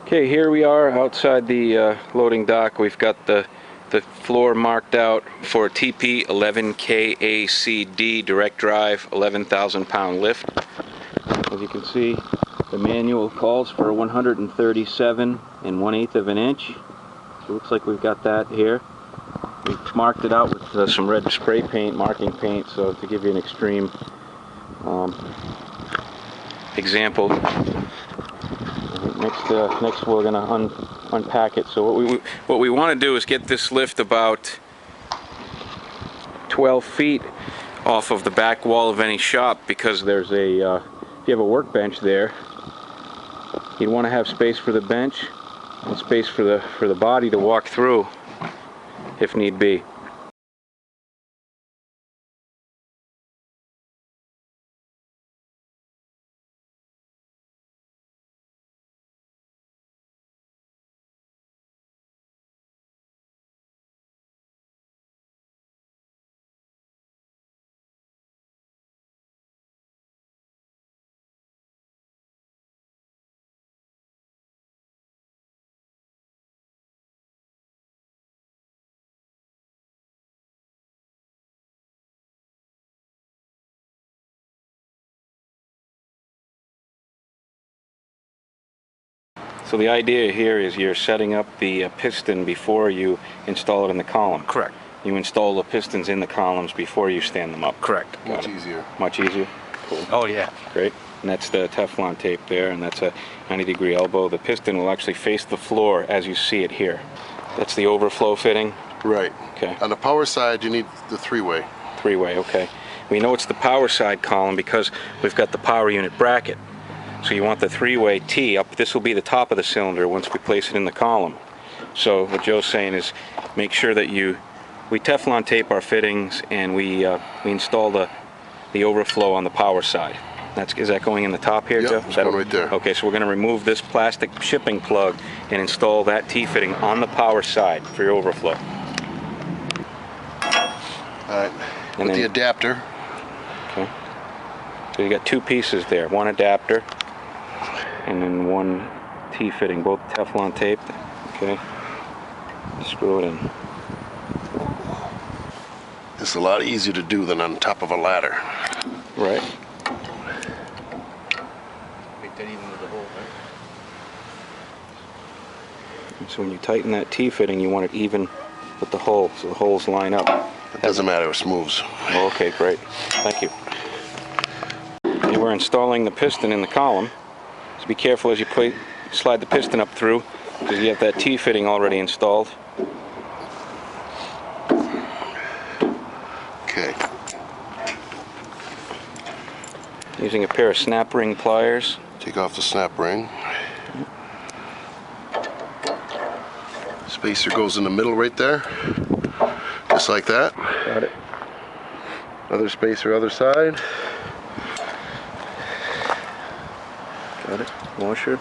Okay, here we are outside the loading dock. We've got the floor marked out for TP11KAC-D direct drive 11,000 pound lift. As you can see, the manual calls for 137 1/8 of an inch. So it looks like we've got that here. We've marked it out with some red spray paint, marking paint, so to give you an extreme example. Next we're going to unpack it. So what we want to do is get this lift about 12 feet off of the back wall of any shop, because there's a if you have a workbench there, you'd want to have space for the bench and space for the body to walk through if need be. So the idea here is you're setting up the piston before you install it in the column. Correct. You install the pistons in the columns before you stand them up. Correct. Much easier. Much easier? Cool. Oh yeah. Great. And that's the Teflon tape there, and that's a 90-degree elbow. The piston will actually face the floor as you see it here. That's the overflow fitting? Right. Okay. On the power side, you need the three-way. Three-way, okay. We know it's the power side column because we've got the power unit bracket. So you want the three-way T up. This will be the top of the cylinder once we place it in the column. So what Joe's saying is make sure that we Teflon tape our fittings, and we install the overflow on the power side. Is that going in the top here, Yep, Joe? it's going right there. Okay, so we're going to remove this plastic shipping plug and install that T-fitting on the power side for your overflow. Alright, And with then, the adapter. Okay. So you got two pieces there, one adapter and then one T-fitting, both Teflon taped. Okay. Screw it in. It's a lot easier to do than on top of a ladder. Right. Make that even with the hole, right? And so when you tighten that T-fitting, you want it even with the hole, so the holes line up. It doesn't matter, it moves. Oh, okay, great. Thank you. Okay, we're installing the piston in the column. So be careful as you slide the piston up through, because you have that T-fitting already installed. Okay. Using a pair of snap ring pliers. Take off the snap ring. Spacer goes in the middle right there. Just like that. Got it. Other spacer other side. Got it. Washer.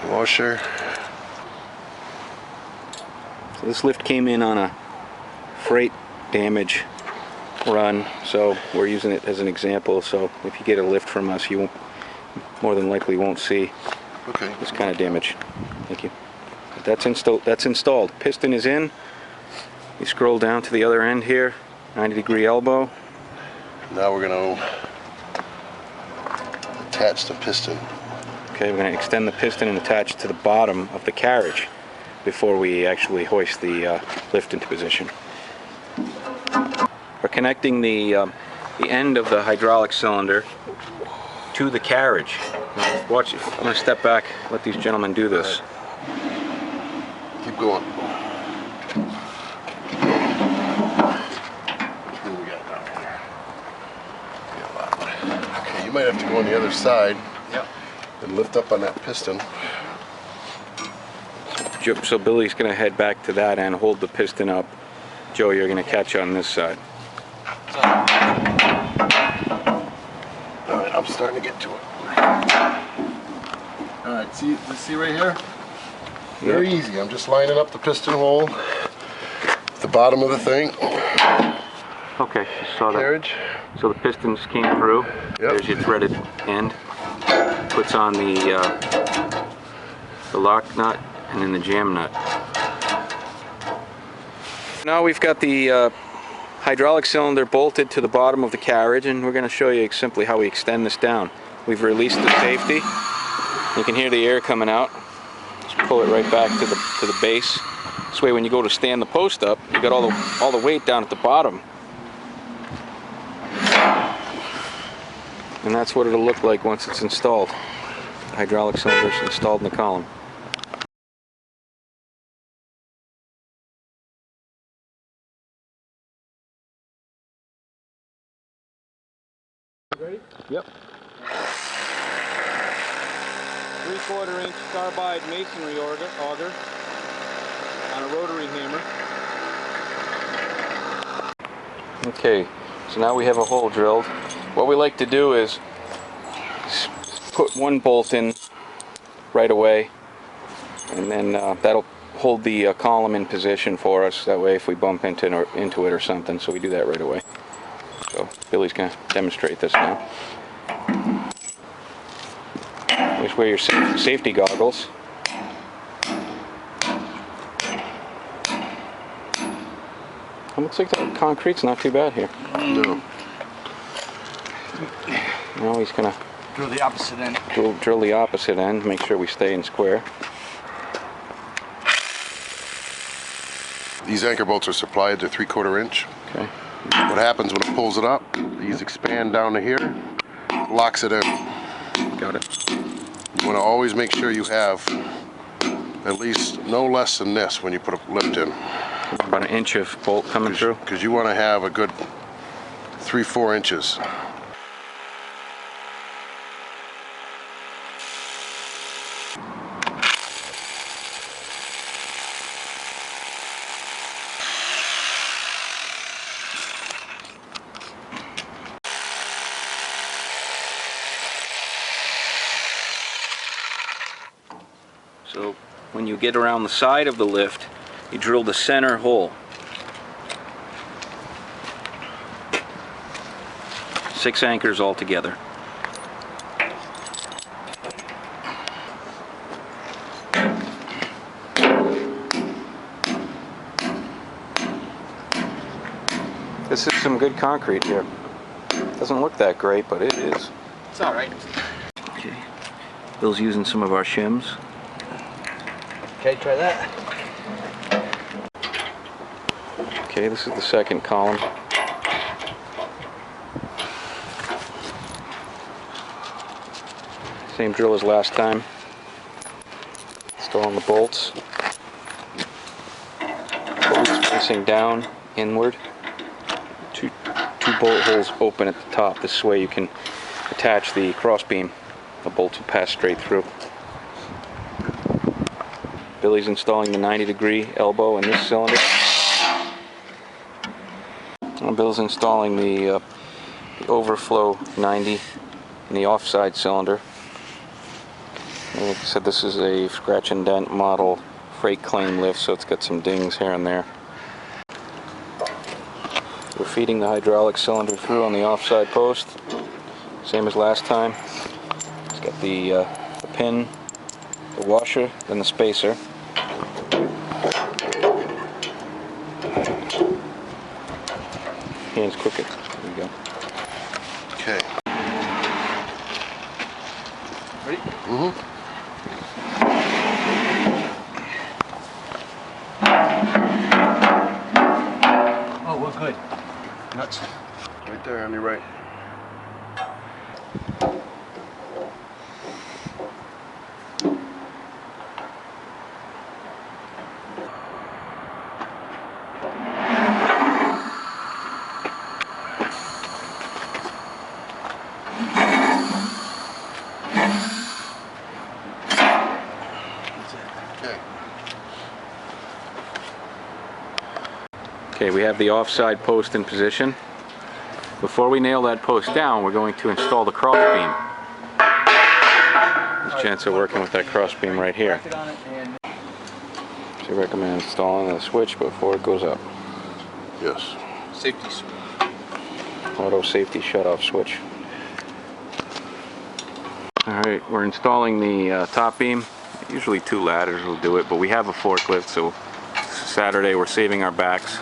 Washer. So this lift came in on a freight damage run, so we're using it as an example. So if you get a lift from us, you more than likely won't see this kind of damage. Thank you. But that's installed. Piston is in. You scroll down to the other end here, 90-degree elbow. Now we're going to attach the piston. Okay, we're going to extend the piston and attach it to the bottom of the carriage before we actually hoist the lift into position. We're connecting the end of the hydraulic cylinder to the carriage. Now, watch it. I'm going to step back, let these gentlemen do this. Keep going. What do we got down here? Got a lot. Okay, you might have to go on the other side. Yep. And lift up on that piston. So Billy's going to head back to that end, hold the piston up. Joe, you're going to catch on this side. Alright, I'm starting to get to it. Alright, see right here? Very easy. I'm just lining up the piston hole at the bottom of the thing. Okay, so Carriage. So the pistons came through. Yep. There's your threaded end. Puts on the the lock nut, and then the jam nut. Now we've got the hydraulic cylinder bolted to the bottom of the carriage, and we're going to show you simply how we extend this down. We've released the safety. You can hear the air coming out. Just pull it right back to the base. This way when you go to stand the post up, you got all the weight down at the bottom. And that's what it'll look like once it's installed. The hydraulic cylinder is installed in the column. Ready? Yep. 3/4 inch carbide masonry auger on a rotary hammer. Okay, so now we have a hole drilled. What we like to do is put one bolt in right away, and then that'll hold the column in position for us. That way if we bump into it or something, so we do that right away. So Billy's going to demonstrate this now. Always wear your safety goggles. It looks like the concrete's not too bad here. No. Now he's going to Drill the opposite end. drill the opposite end, make sure we stay in square. These anchor bolts are supplied to 3/4 inch. Okay. What happens when it pulls it up, these expand down to here, locks it in. Got it. You want to always make sure you have at least no less than this when you put a lift in. About an inch of bolt coming through. Because you want to have a good 3-4 inches. So when you get around the side of the lift, you drill the center hole. 6 anchors altogether. This is some good concrete here. Doesn't look that great, but it is. It's alright. Okay. Bill's using some of our shims. Okay, try that. Okay, this is the second column. Same drill as last time. Installing the bolts. Bolts facing down, inward. Two bolt holes open at the top. This way you can attach the crossbeam. The bolts will pass straight through. Billy's installing the 90-degree elbow in this cylinder. And Bill's installing the overflow 90 in the offside cylinder. And like I said, this is a scratch and dent model freight claim lift, so it's got some dings here and there. We're feeding the hydraulic cylinder through on the offside post, same as last time. It's got the pin, the washer, then the spacer. Hands crooked. There we go. Okay. Ready? Mm-hmm. Oh, we're good. Nuts. Right there on your right. Okay, we have the offside post in position. Before we nail that post down, we're going to install the crossbeam. There's a chance of working with that crossbeam right here. So I recommend installing the switch before it goes up. Yes. Safety switch. Auto safety shut-off switch. Alright, we're installing the top beam Usually 2 ladders will do it, but we have a forklift, so Saturday we're saving our backs.